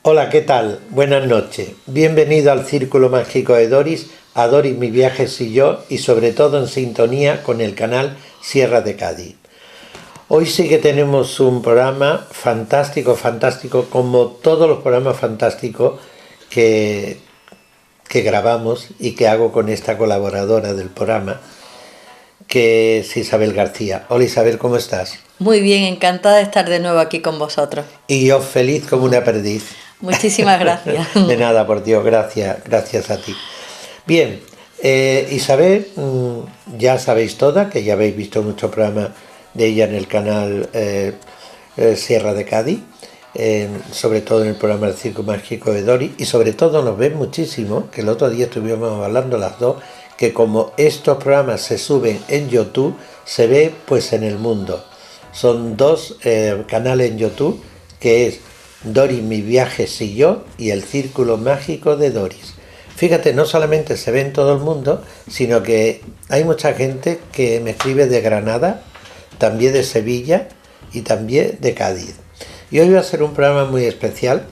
Hola, ¿qué tal? Buenas noches. Bienvenido al Círculo Mágico de Doris, a Doris, mis viajes y yo, y sobre todo en sintonía con el canal Sierra de Cádiz. Hoy sí que tenemos un programa fantástico, fantástico, como todos los programas fantásticos que, que grabamos y que hago con esta colaboradora del programa, que es Isabel García. Hola Isabel, ¿cómo estás? Muy bien, encantada de estar de nuevo aquí con vosotros. Y yo feliz como una perdiz. Muchísimas gracias. De nada, por Dios, gracias a ti. Bien, Isabel, ya sabéis toda, que ya habéis visto muchos programas de ella en el canal Sierra de Cádiz, sobre todo en el programa El Circo Mágico de Doris, y sobre todo nos ven muchísimo, que el otro día estuvimos hablando las dos, que como estos programas se suben en YouTube, se ve pues en el mundo. Son dos canales en YouTube, que es Doris, mis viajes y yo, y el Círculo Mágico de Doris. Fíjate, no solamente se ve en todo el mundo, sino que hay mucha gente que me escribe de Granada, también de Sevilla y también de Cádiz. Y hoy va a ser un programa muy especial,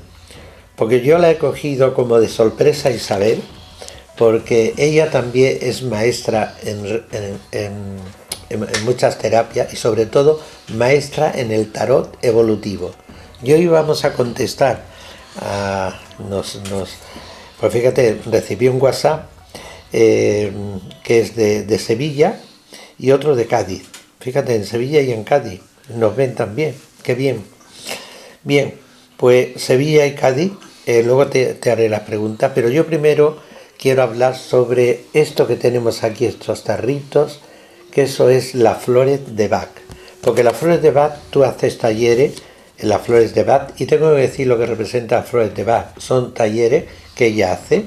porque yo la he cogido como de sorpresa a Isabel, porque ella también es maestra en muchas terapias y sobre todo maestra en el tarot evolutivo. Y hoy vamos a contestar a... Pues fíjate, recibí un WhatsApp que es de Sevilla y otro de Cádiz. Fíjate, en Sevilla y en Cádiz nos ven también. Qué bien. Bien, pues Sevilla y Cádiz, luego te haré las preguntas, pero yo primero quiero hablar sobre esto que tenemos aquí, estos tarritos, que eso es las flores de Bach. Porque las flores de Bach, tú haces talleres en las flores de Bach, y tengo que decir lo que representa las flores de Bach. Son talleres que ella hace,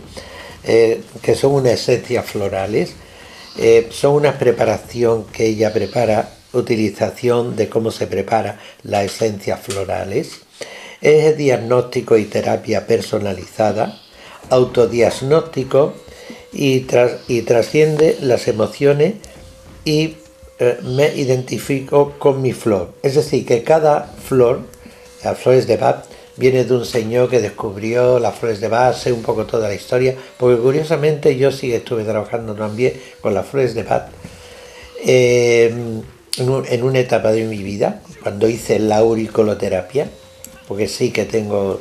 que son unas esencias florales, son una preparación que ella prepara, utilización de cómo se prepara las esencias florales, es diagnóstico y terapia personalizada, autodiagnóstico y trasciende las emociones y me identifico con mi flor. Es decir, que cada flor, las flores de Bach, viene de un señor que descubrió las flores de Bach, sé un poco toda la historia, porque curiosamente yo sí estuve trabajando también con las flores de Bach en una etapa de mi vida, cuando hice la auricoloterapia, porque sí que tengo...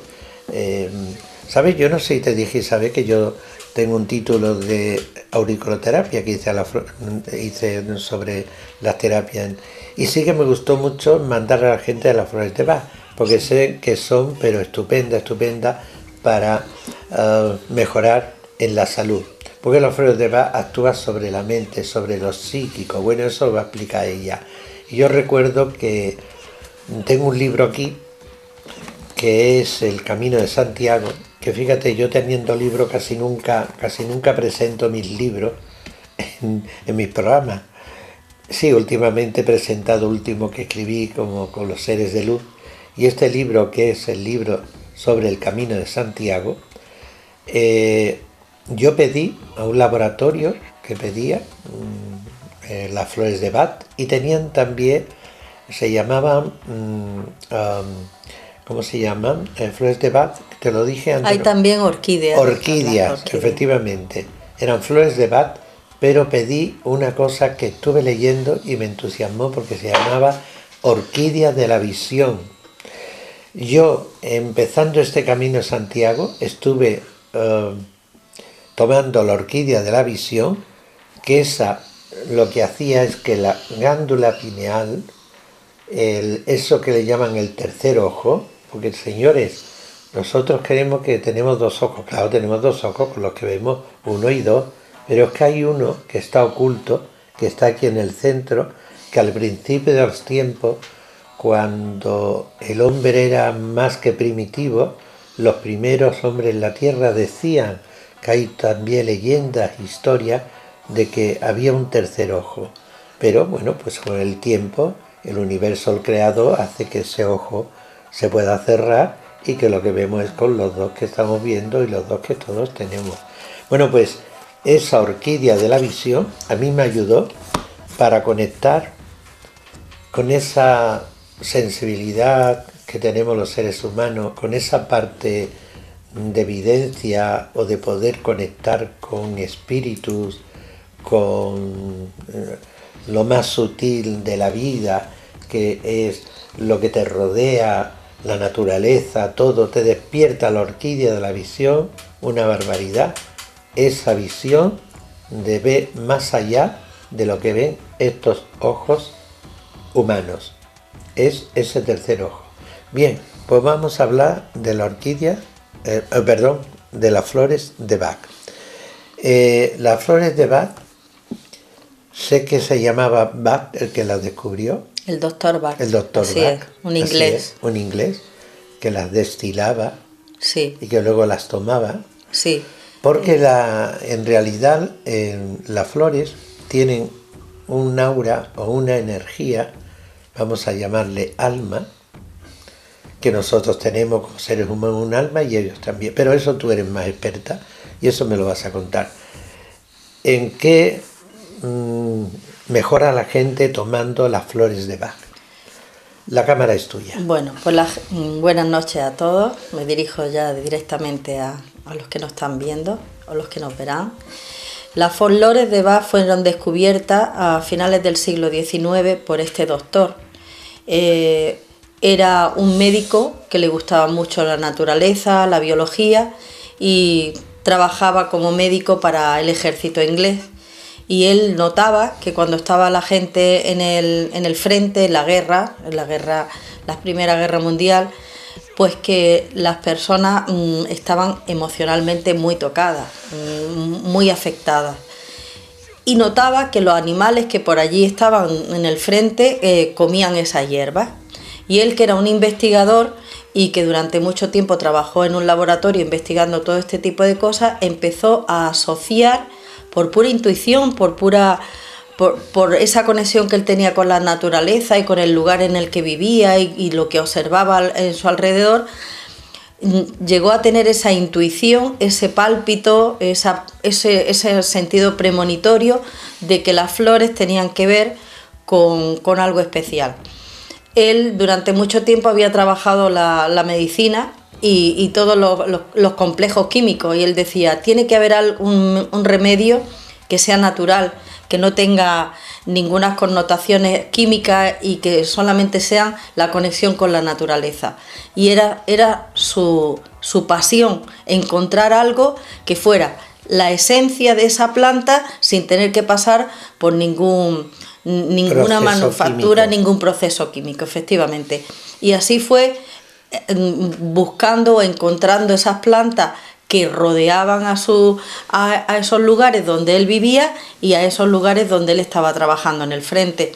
¿sabes? Yo no sé si te dije, ¿sabes? Que yo tengo un título de auricoloterapia que hice sobre las terapias. Y sí que me gustó mucho mandar a la gente a las flores de Bach, porque sé que son, pero estupenda para mejorar en la salud. Porque las flores de Bach actúan sobre la mente, sobre lo psíquico. Bueno, eso lo va a explicar ella. Y yo recuerdo que tengo un libro aquí, que es El Camino de Santiago, que fíjate, yo teniendo libros casi nunca presento mis libros en mis programas. Sí, últimamente he presentado el último que escribí como con los seres de luz, y este libro, que es el libro sobre el Camino de Santiago, yo pedí a un laboratorio que pedía las flores de Bach, y tenían también, se llamaban ¿cómo se llaman? Flores de Bach, te lo dije antes. Hay también orquídeas. Orquídeas, efectivamente. Eran flores de Bach, pero pedí una cosa que estuve leyendo y me entusiasmó, porque se llamaba Orquídea de la Visión. Yo, empezando este camino de Santiago, estuve tomando la Orquídea de la Visión, que esa lo que hacía es que la glándula pineal, eso que le llaman el tercer ojo, porque señores, nosotros creemos que tenemos dos ojos, claro, tenemos dos ojos con los que vemos uno y dos, pero es que hay uno que está oculto, que está aquí en el centro, que al principio de los tiempos, cuando el hombre era más que primitivo, los primeros hombres en la tierra decían que hay también leyendas, historias, de que había un tercer ojo. Pero bueno, pues con el tiempo, el universo, el creador, hace que ese ojo se pueda cerrar y que lo que vemos es con los dos que estamos viendo y los dos que todos tenemos. Bueno, pues esa orquídea de la visión a mí me ayudó para conectar con esa sensibilidad que tenemos los seres humanos, con esa parte de evidencia o de poder conectar con espíritus, con lo más sutil de la vida, que es lo que te rodea, la naturaleza, todo, te despierta la orquídea de la visión, una barbaridad. Esa visión de ver más allá de lo que ven estos ojos humanos. Es ese tercer ojo. Bien, pues vamos a hablar de la orquídea, de las flores de Bach. Las flores de Bach, sé que se llamaba Bach el que las descubrió. El doctor Bach. El doctor Así Bach. Es, un inglés. Es, un inglés que las destilaba, sí, y que luego las tomaba. Sí. Porque en realidad las flores tienen un aura o una energía, vamos a llamarle alma, que nosotros tenemos como seres humanos un alma y ellos también. Pero eso tú eres más experta y eso me lo vas a contar. ¿En qué mejora la gente tomando las flores de Bach? La cámara es tuya. Bueno, pues buenas noches a todos. Me dirijo ya directamente a los que nos están viendo o los que nos verán. Las flores de Bach fueron descubiertas a finales del siglo XIX por este doctor. Era un médico que le gustaba mucho la naturaleza, la biología, y trabajaba como médico para el ejército inglés. Y él notaba que cuando estaba la gente en el frente, en la Primera Guerra Mundial, pues que las personas estaban emocionalmente muy tocadas, muy afectadas. Y notaba que los animales que por allí estaban en el frente comían esas hierbas. Y él, que era un investigador y que durante mucho tiempo trabajó en un laboratorio investigando todo este tipo de cosas, empezó a asociar, por pura intuición, por esa conexión que él tenía con la naturaleza y con el lugar en el que vivía y lo que observaba en su alrededor, llegó a tener esa intuición, ese pálpito, ese sentido premonitorio de que las flores tenían que ver con algo especial. Él durante mucho tiempo había trabajado la medicina y todos los complejos químicos, y él decía, tiene que haber un remedio que sea natural, que no tenga ninguna connotaciones químicas y que solamente sea la conexión con la naturaleza. Y era su pasión, encontrar algo que fuera la esencia de esa planta sin tener que pasar por ninguna manufactura, ningún proceso químico, efectivamente. Y así fue buscando, encontrando esas plantas que rodeaban a esos lugares donde él vivía y a esos lugares donde él estaba trabajando en el frente.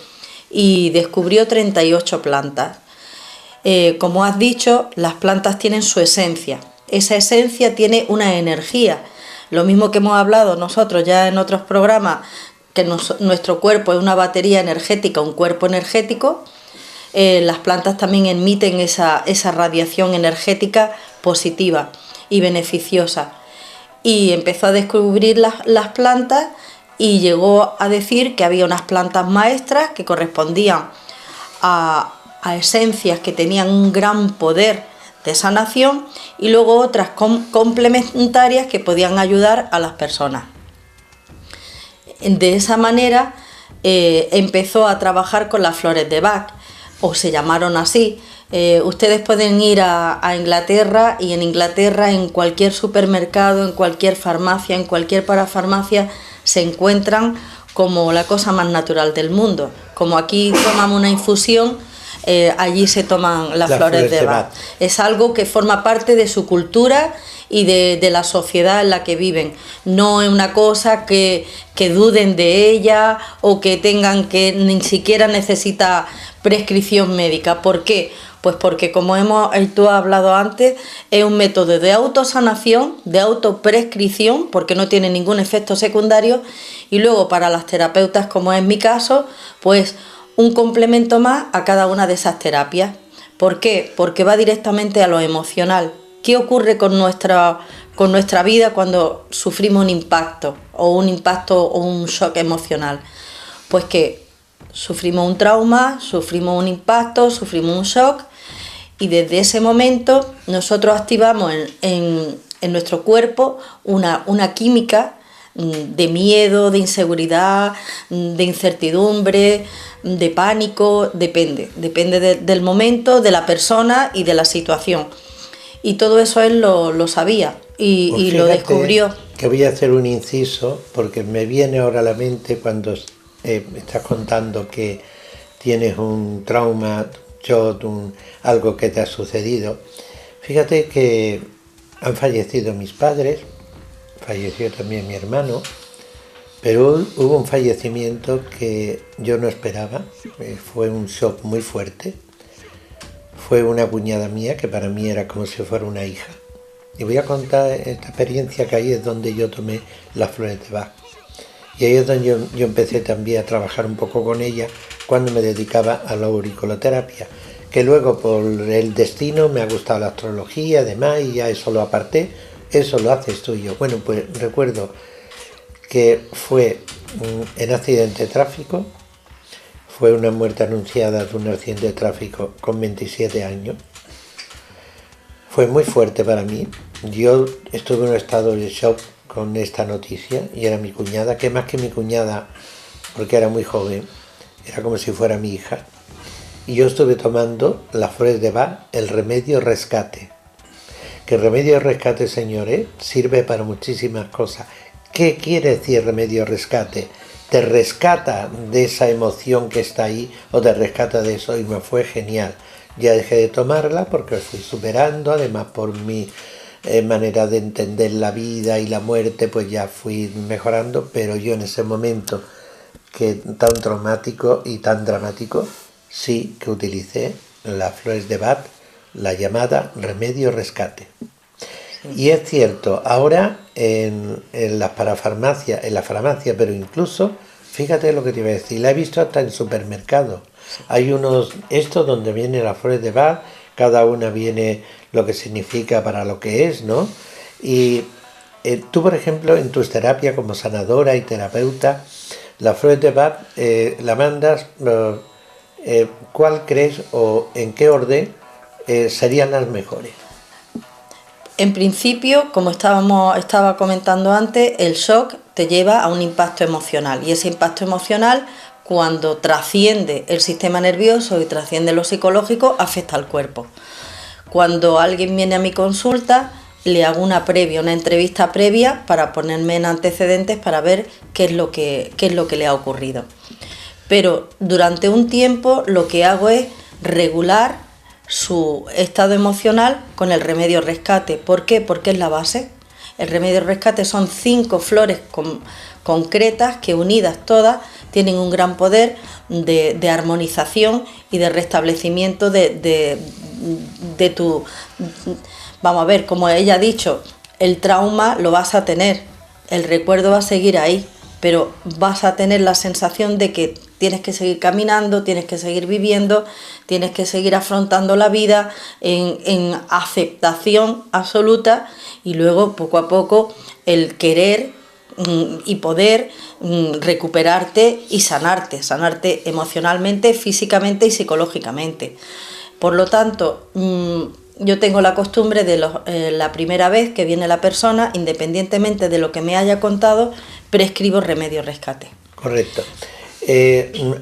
Y descubrió 38 plantas. Como has dicho, las plantas tienen su esencia. Esa esencia tiene una energía. Lo mismo que hemos hablado nosotros ya en otros programas, que nuestro cuerpo es una batería energética, un cuerpo energético. Las plantas también emiten esa radiación energética positiva y beneficiosa. Y empezó a descubrir las plantas y llegó a decir que había unas plantas maestras que correspondían a esencias que tenían un gran poder de sanación, y luego otras complementarias que podían ayudar a las personas. De esa manera empezó a trabajar con las flores de Bach, o se llamaron así. Ustedes pueden ir a Inglaterra, y en Inglaterra, en cualquier supermercado, en cualquier farmacia, en cualquier parafarmacia, se encuentran como la cosa más natural del mundo. Como aquí tomamos una infusión, allí se toman las flores de Bach. Es algo que forma parte de su cultura y de la sociedad en la que viven. No es una cosa que duden de ella o que tengan que ni siquiera necesita prescripción médica. ¿Por qué? Pues porque, como tú has hablado antes, es un método de autosanación, de autoprescripción, porque no tiene ningún efecto secundario, y luego para las terapeutas, como es mi caso, pues un complemento más a cada una de esas terapias. ¿Por qué? Porque va directamente a lo emocional. ¿Qué ocurre con nuestra vida cuando sufrimos un impacto o un shock emocional? Pues que sufrimos un trauma, sufrimos un impacto, sufrimos un shock, Y desde ese momento nosotros activamos en nuestro cuerpo una química de miedo, de inseguridad, de incertidumbre, de pánico, depende del momento, de la persona y de la situación. Y todo eso él lo sabía y lo descubrió. Que voy a hacer un inciso, porque me viene ahora a la mente cuando estás contando que tienes un trauma, algo que te ha sucedido. Fíjate que han fallecido mis padres, falleció también mi hermano, pero hubo un fallecimiento que yo no esperaba, fue un shock muy fuerte. Fue una cuñada mía que para mí era como si fuera una hija. Y voy a contar esta experiencia, que ahí es donde yo tomé las flores de Bach. Y ahí es donde yo empecé también a trabajar un poco con ella cuando me dedicaba a la auriculoterapia, que luego por el destino me ha gustado la astrología, además, y ya eso lo aparté. Eso lo haces tú y yo. Bueno, pues recuerdo que fue en accidente de tráfico, fue una muerte anunciada de un accidente de tráfico con 27 años. Fue muy fuerte para mí. Yo estuve en un estado de shock con esta noticia y era mi cuñada, que más que mi cuñada, porque era muy joven, era como si fuera mi hija. Y yo estuve tomando las flores de Bach, el remedio rescate. Que el remedio rescate, señores, sirve para muchísimas cosas. ¿Qué quiere decir remedio rescate? Te rescata de esa emoción que está ahí o te rescata de eso, y me fue genial. Ya dejé de tomarla porque fui superando, además por mi manera de entender la vida y la muerte, pues ya fui mejorando, pero yo en ese momento que tan traumático y tan dramático, sí que utilicé las flores de Bach, la llamada remedio rescate. Y es cierto, ahora en las parafarmacias, en la farmacia, pero incluso, fíjate lo que te iba a decir, la he visto hasta en supermercados. Hay estos donde vienen las flores de Bach, cada una viene lo que significa para lo que es, ¿no? Y tú, por ejemplo, en tus terapias como sanadora y terapeuta, las flores de Bach la mandas, ¿cuál crees o en qué orden serían las mejores? En principio, como estaba comentando antes, el shock te lleva a un impacto emocional, y ese impacto emocional, cuando trasciende el sistema nervioso y trasciende lo psicológico, afecta al cuerpo. Cuando alguien viene a mi consulta, le hago una entrevista previa para ponerme en antecedentes para ver qué es lo que le ha ocurrido. Pero durante un tiempo lo que hago es regular su estado emocional con el remedio rescate. ¿Por qué? Porque es la base. El remedio rescate son 5 flores concretas que, unidas todas, tienen un gran poder de armonización y de restablecimiento de tu... Vamos a ver, como ella ha dicho, el trauma lo vas a tener, el recuerdo va a seguir ahí, pero vas a tener la sensación de que tienes que seguir caminando, tienes que seguir viviendo, tienes que seguir afrontando la vida en aceptación absoluta, y luego poco a poco el querer y poder recuperarte y sanarte emocionalmente, físicamente y psicológicamente. Por lo tanto, yo tengo la costumbre de la primera vez que viene la persona, independientemente de lo que me haya contado, prescribo remedio rescate. Correcto.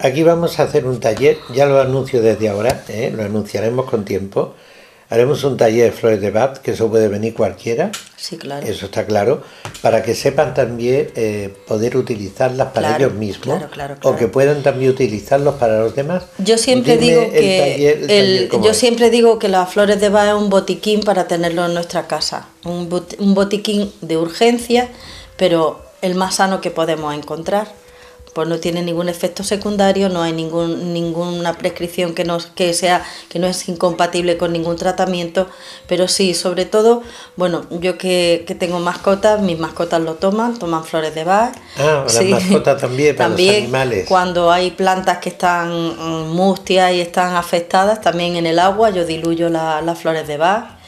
Aquí vamos a hacer un taller, ya lo anuncio desde ahora, lo anunciaremos con tiempo. Haremos un taller de flores de Bach, que eso puede venir cualquiera. Sí, claro. Eso está claro, para que sepan también poder utilizarlas para ellos mismos, claro. O que puedan también utilizarlos para los demás. Yo siempre digo que las flores de Bach es un botiquín para tenerlo en nuestra casa, un botiquín de urgencia, pero el más sano que podemos encontrar. Pues no tiene ningún efecto secundario, no hay ninguna prescripción que no es incompatible con ningún tratamiento, pero sí, sobre todo, bueno, yo que tengo mascotas, mis mascotas lo toman flores de Bach. Las mascotas también, para los animales. Cuando hay plantas que están mustias y están afectadas, también en el agua yo diluyo las flores de Bach.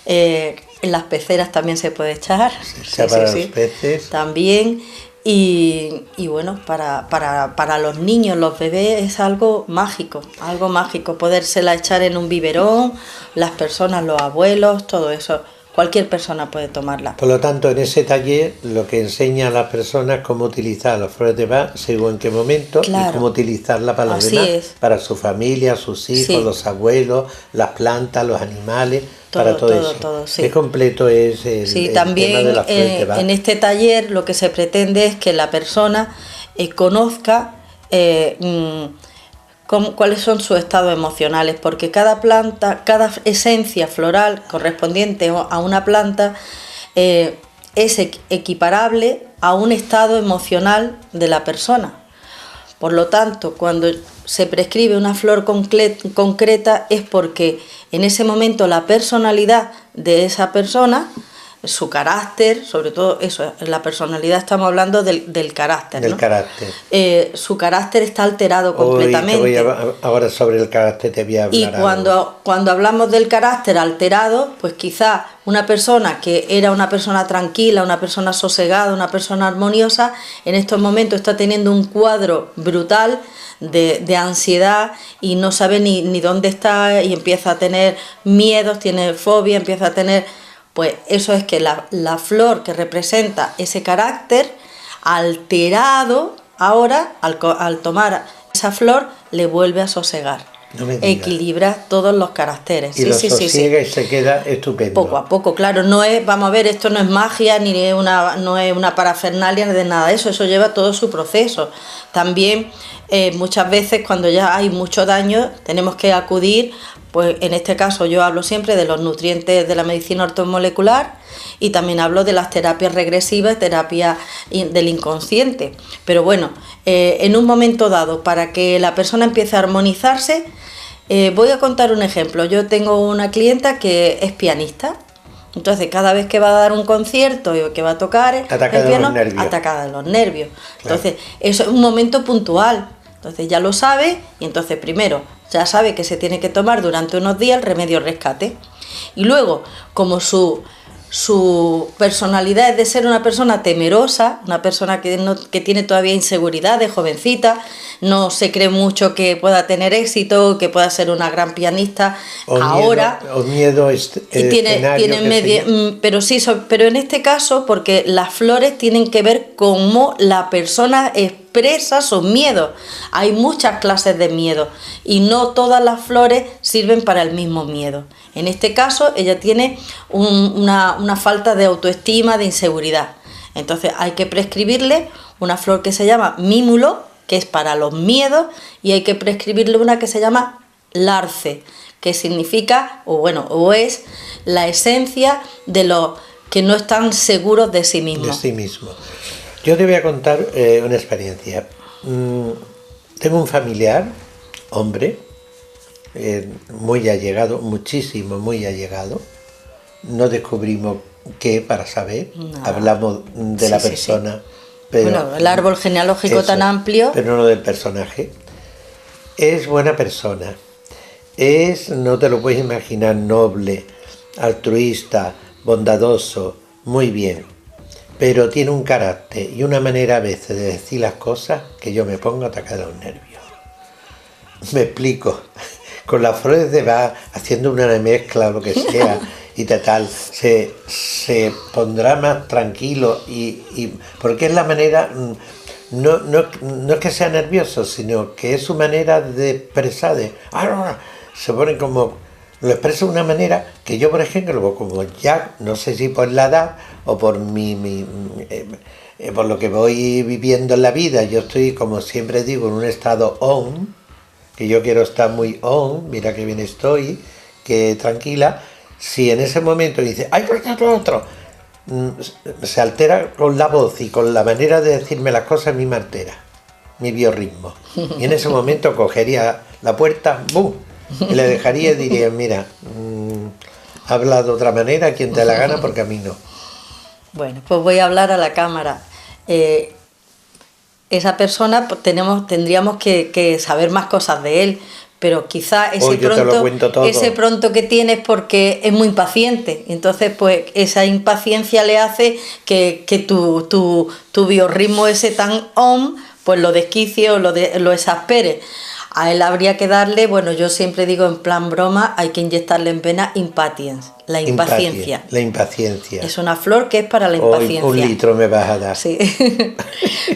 En las peceras también se puede echar. Para los peces. También. Y bueno, para los niños, los bebés, es algo mágico, podérsela echar en un biberón, las personas, los abuelos, todo eso. Cualquier persona puede tomarla. Por lo tanto, en ese taller lo que enseña a las personas cómo utilizar las flores de Bach según en qué momento, claro, y cómo utilizarla para los así demás, es. para su familia, sus hijos, Sí. los abuelos, las plantas, los animales, Todo, para todo eso. todo, sí. Qué completo es el Sí, tema también de las flores de Bach. en este taller lo que se pretende es que la persona conozca cuáles son sus estados emocionales, porque cada planta, cada esencia floral correspondiente a una planta es equiparable a un estado emocional de la persona. Por lo tanto, cuando se prescribe una flor concreta es porque en ese momento la personalidad de esa persona, su carácter, sobre todo eso, la personalidad estamos hablando del carácter, Del ¿no? carácter. Su carácter está alterado Hoy completamente. ahora sobre el carácter te voy a hablar. Y cuando hablamos del carácter alterado, pues quizá una persona que era una persona tranquila, una persona sosegada, una persona armoniosa, en estos momentos está teniendo un cuadro brutal de ansiedad y no sabe ni dónde está y empieza a tener miedos, tiene fobia, empieza a tener... Pues eso es que la flor que representa ese carácter alterado, ahora al tomar esa flor le vuelve a sosegar. No me digas. Equilibra todos los caracteres. Y lo sosiega y se queda estupendo. Poco a poco, claro, no es, vamos a ver, esto no es magia ni no es una parafernalia de nada de eso, eso lleva todo su proceso. También muchas veces cuando ya hay mucho daño tenemos que acudir, pues en este caso yo hablo siempre de los nutrientes de la medicina ortomolecular y también hablo de las terapias regresivas, terapia del inconsciente. Pero bueno, en un momento dado, para que la persona empiece a armonizarse, voy a contar un ejemplo. Yo tengo una clienta que es pianista, entonces cada vez que va a dar un concierto y que va a tocar el piano, atacada de los nervios. Claro. Entonces eso es un momento puntual, entonces ya lo sabe y entonces primero ya sabe que se tiene que tomar durante unos días el remedio rescate y luego como su personalidad es de ser una persona temerosa, una persona que tiene todavía inseguridad de jovencita, no se cree mucho que pueda tener éxito, que pueda ser una gran pianista ahora. Miedo pero en este caso, porque las flores tienen que ver cómo la persona expresa sus miedos. Hay muchas clases de miedo y no todas las flores sirven para el mismo miedo. En este caso, ella tiene una falta de autoestima, de inseguridad. Entonces hay que prescribirle una flor que se llama mímulo, que es para los miedos, y hay que prescribirle una que se llama larce, que significa, o es la esencia de los que no están seguros de sí mismos. De sí mismo. Yo te voy a contar una experiencia. Tengo un familiar, hombre, muy allegado, muchísimo, muy allegado. No descubrimos qué para saber, hablamos de la persona. Sí. Pero, bueno, el árbol genealógico tan amplio. Pero no del personaje. Es buena persona, no te lo puedes imaginar, noble, altruista, bondadoso, muy bien. Pero tiene un carácter y una manera a veces de decir las cosas que yo me pongo a atacar a los nervios. Me explico. Con las flores de Bach, haciendo una mezcla o lo que sea, y tal, se pondrá más tranquilo y porque es la manera, no es que sea nervioso, sino que es su manera de expresar, se pone como, lo expresa de una manera que yo, por ejemplo, como ya, no sé si por la edad o por por lo que voy viviendo en la vida, yo estoy, como siempre digo, en un estado on, que yo quiero estar muy on, mira que bien estoy, que tranquila. Si en ese momento dice, ¡ay, otro! Se altera con la voz y con la manera de decirme las cosas, me altera mi biorritmo. Y en ese momento cogería la puerta, ¡bum! Y le dejaría y diría, mira, habla de otra manera, quien te la gana, porque a mí no. Bueno, pues voy a hablar a la cámara. Esa persona, pues, tendríamos que saber más cosas de él, pero quizá yo ese pronto que tienes porque es muy impaciente. Entonces, pues esa impaciencia le hace que tu biorritmo ese tan pues lo desquicie o lo exaspere. A él habría que darle, bueno, yo siempre digo en plan broma, hay que inyectarle en vena impatience, la impaciencia. La impaciencia. Es una flor que es para la impaciencia. Un litro me vas a dar. Sí.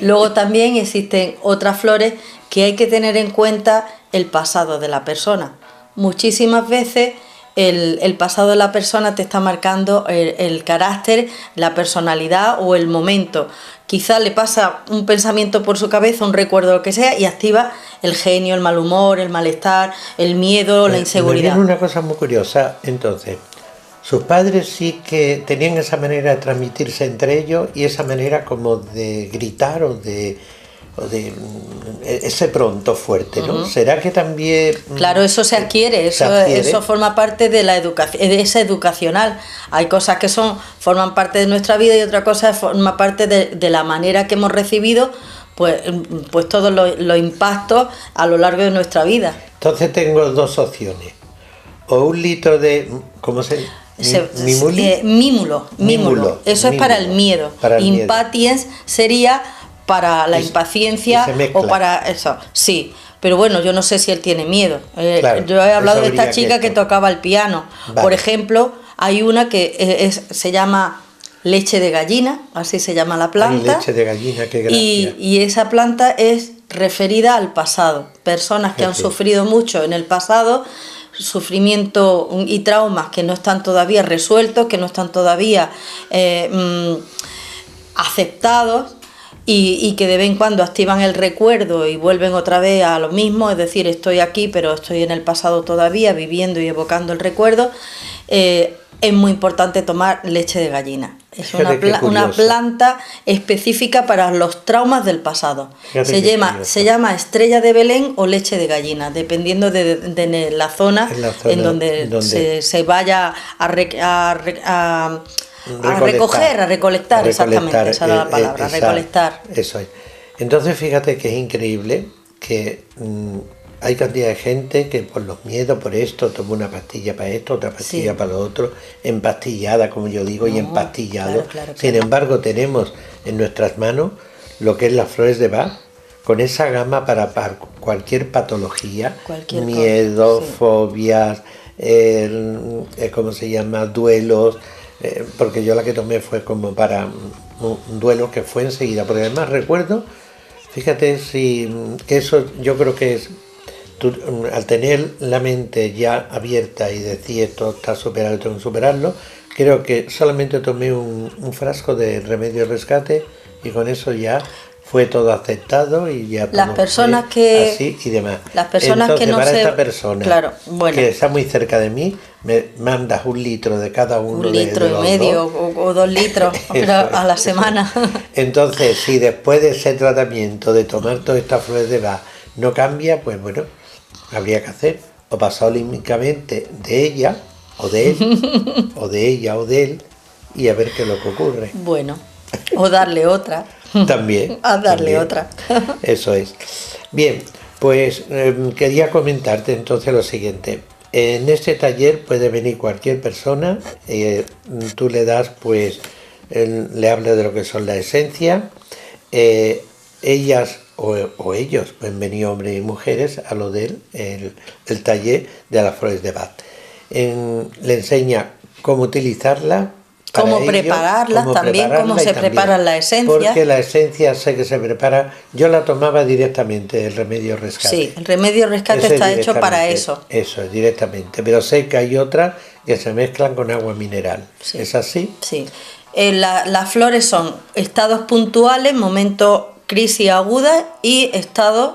Luego también existen otras flores que hay que tener en cuenta el pasado de la persona. Muchísimas veces el pasado de la persona te está marcando el carácter, la personalidad o el momento. Quizá le pasa un pensamiento por su cabeza, un recuerdo, lo que sea, y activa el genio, el mal humor, el malestar, el miedo, la inseguridad. Me viene una cosa muy curiosa, entonces. Sus padres sí que tenían esa manera de transmitirse entre ellos y esa manera como de gritar o de ese pronto fuerte, ¿no? ¿Será que también...? Claro, eso se adquiere, eso forma parte de la educación, de esa educacional. Hay cosas que forman parte de nuestra vida y otra cosa forma parte de la manera que hemos recibido pues todos los impactos a lo largo de nuestra vida. Entonces tengo dos opciones. O un litro de... ¿Cómo se llama? Mímulo. Eso es para el miedo. Impatience sería para la impaciencia o para eso. Sí, pero bueno, yo no sé si él tiene miedo. Claro, yo he hablado de esta chica que tocaba el piano. Vale. Por ejemplo, hay una que se llama leche de gallina, así se llama la planta. Ay, leche de gallina, qué gracia. Y esa planta es referida al pasado. Personas que han sufrido mucho en el pasado, sufrimiento y traumas que no están todavía resueltos, que no están todavía aceptados, y que de vez en cuando activan el recuerdo y vuelven otra vez a lo mismo, es decir, estoy aquí pero estoy en el pasado todavía, viviendo y evocando el recuerdo. Es muy importante tomar leche de gallina. Es una planta específica para los traumas del pasado. Se llama estrella de Belén o leche de gallina, dependiendo de la zona en donde se vaya a recolectar, exactamente, esa era la palabra, recolectar. Eso es. Entonces fíjate que es increíble que hay cantidad de gente que por los miedos, por esto, toma una pastilla para esto, otra pastilla para lo otro, empastillada, como yo digo, y empastillado. Claro. Sin embargo, tenemos en nuestras manos lo que es las flores de Bach, con esa gama para cualquier patología, miedo, fobias, ¿cómo se llama? Duelos, porque yo la que tomé fue como para un duelo que fue enseguida, porque además recuerdo, fíjate, que eso yo creo que es, tú, al tener la mente ya abierta y decir esto está superado, tengo que superarlo, creo que solamente tomé un frasco de remedio rescate y con eso ya fue todo aceptado y ya todo las personas que así y demás. Las personas entonces, que no para se... esta persona que está muy cerca de mí, me mandas un litro de cada uno. Un litro y medio o 2 litros pero a la semana. Entonces, si después de ese tratamiento de tomar todas estas flores de Bach no cambia, pues bueno, habría que hacer o pasar olímpicamente de ella o de él o de ella o de él y a ver qué es lo que ocurre. Bueno, o darle otra. También. A darle otra. Eso es. Bien, pues quería comentarte entonces lo siguiente. En este taller puede venir cualquier persona, tú le das, pues, le hablas de lo que son la esencia, ellas o ellos, pueden venir hombres y mujeres a lo del el taller de las flores de Bach. Le enseña cómo utilizarla, cómo prepararlas también, cómo se preparan la esencia. Porque la esencia sé que se prepara, yo la tomaba directamente, el remedio rescate. Sí, el remedio rescate está hecho para eso. Eso, directamente. Pero sé que hay otras que se mezclan con agua mineral. Sí. ¿Es así? Sí. Las flores son estados puntuales, momentos crisis agudas y estados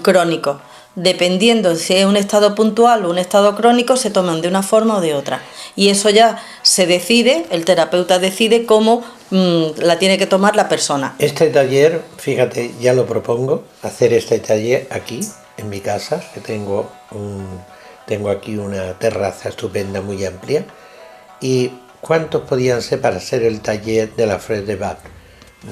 crónicos. Dependiendo si es un estado puntual o un estado crónico, se toman de una forma o de otra. Y eso ya se decide, el terapeuta decide cómo la tiene que tomar la persona. Este taller, fíjate, ya lo propongo, hacer este taller aquí, en mi casa, que tengo aquí una terraza estupenda, muy amplia. ¿Y cuántos podían ser para hacer el taller de las flores de Bach?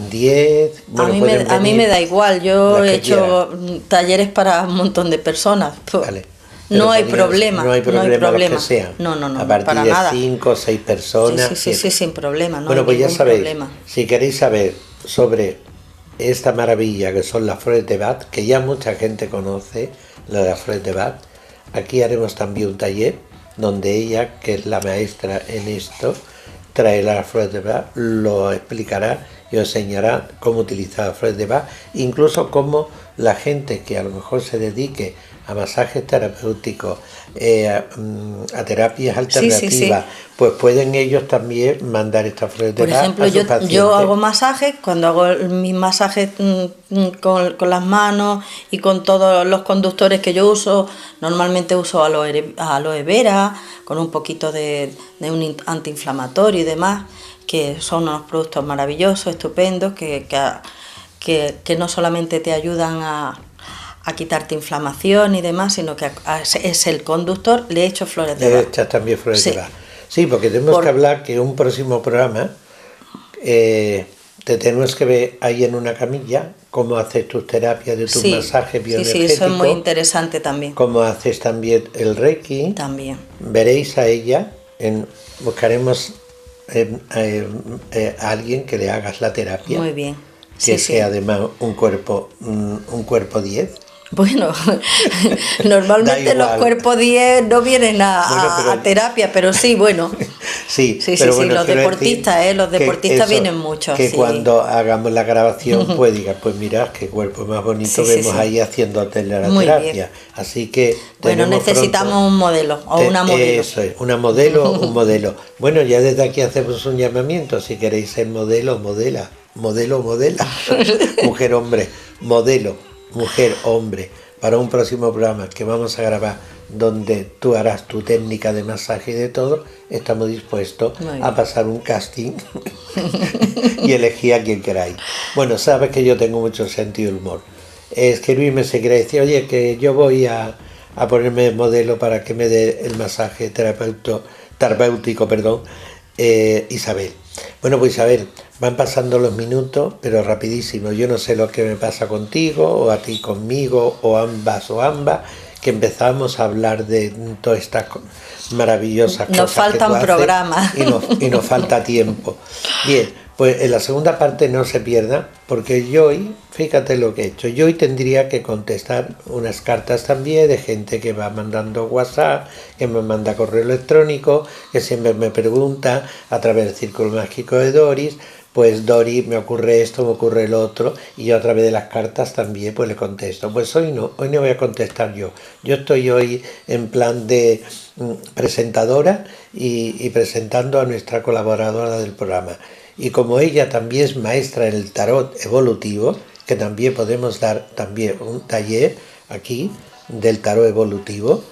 10, bueno, a mí me da igual, yo he hecho talleres para un montón de personas. Vale. no hay problema. No hay problema los que sean. No, a partir para de nada. 5 o 6 personas. Sí, sin problema. No bueno, hay pues ya ningún sabéis, problema. si queréis saber sobre esta maravilla que son las flores de Bach, que ya mucha gente conoce, lo de las flores de Bach, aquí haremos también un taller donde ella, que es la maestra en esto, traerá las flores de Bach, lo explicará y os enseñará cómo utilizar las flores de Bach, incluso cómo la gente que a lo mejor se dedique a masajes terapéuticos, a terapias alternativas, pues pueden ellos también mandar estas flores de Bach. Por ejemplo, a sus pacientes. yo hago masajes, cuando hago mis masajes con las manos y con todos los conductores que yo uso, normalmente uso aloe vera, con un poquito de un antiinflamatorio y demás, que son unos productos maravillosos, estupendos, que no solamente te ayudan a quitarte inflamación y demás, sino que es el conductor. Le echo flores de Bach. Le echas también flores de Bach. Sí, porque tenemos que hablar que un próximo programa te tenemos que ver ahí en una camilla cómo haces tus terapias de tus masajes bioenergéticos. Sí, eso es muy interesante también. Cómo haces también el Reiki. También. Veréis a ella, buscaremos a alguien que le hagas la terapia. Muy bien. Que sea además un cuerpo 10. Bueno, normalmente los cuerpos 10 no vienen a terapia, pero sí, bueno. Sí, los deportistas vienen mucho. Que cuando hagamos la grabación, pues digas, pues mirad qué cuerpo más bonito vemos ahí haciéndote la terapia. Bien. Así que bueno, necesitamos un modelo o una modelo. Eso es, una modelo, un modelo. Bueno, ya desde aquí hacemos un llamamiento, si queréis ser modelo, modela, mujer, hombre, modelo. Mujer, hombre, para un próximo programa que vamos a grabar donde tú harás tu técnica de masaje y de todo, estamos dispuestos a pasar un casting y elegir a quien queráis. Bueno, sabes que yo tengo mucho sentido del humor. Escribirme si queréis decir, oye, que yo voy a ponerme modelo para que me dé el masaje terapéutico, Isabel. Bueno, pues Isabel, van pasando los minutos, pero rapidísimo. Yo no sé lo que me pasa contigo, o a ti conmigo, o ambas, que empezamos a hablar de todas estas maravillosas cosas. Nos falta un programa. Y nos falta tiempo. Bien, pues en la segunda parte no se pierda, porque yo hoy, fíjate lo que he hecho, yo hoy tendría que contestar unas cartas también de gente que va mandando WhatsApp, que me manda correo electrónico, que siempre me pregunta a través del Círculo Mágico de Doris, pues Doris, me ocurre esto, me ocurre el otro, y yo a través de las cartas también pues le contesto. Pues hoy no voy a contestar yo. Yo estoy hoy en plan de presentadora y presentando a nuestra colaboradora del programa. Y como ella también es maestra en el tarot evolutivo, que también podemos dar también un taller aquí del tarot evolutivo,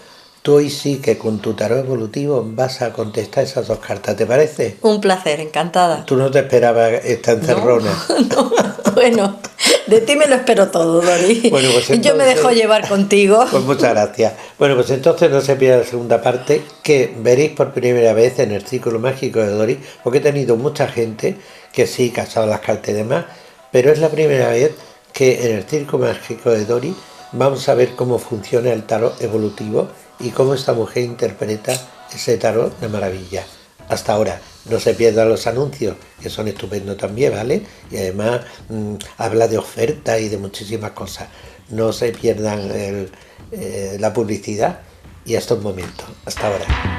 tú hoy sí que con tu tarot evolutivo vas a contestar esas dos cartas, ¿te parece? Un placer, encantada. ¿Tú no te esperabas esta encerrona? No, bueno, de ti me lo espero todo, Dori. Bueno, pues entonces, yo me dejo llevar contigo. Pues muchas gracias. Bueno, pues entonces no se pierda la segunda parte, que veréis por primera vez en el Círculo Mágico de Dori, porque he tenido mucha gente que sí, que ha echado las cartas y demás, pero es la primera vez que en el Círculo Mágico de Dori vamos a ver cómo funciona el tarot evolutivo y cómo esta mujer interpreta ese tarot de maravilla. Hasta ahora, no se pierdan los anuncios, que son estupendos también, ¿vale? Y además habla de ofertas y de muchísimas cosas. No se pierdan la publicidad y hasta un momento. Hasta ahora.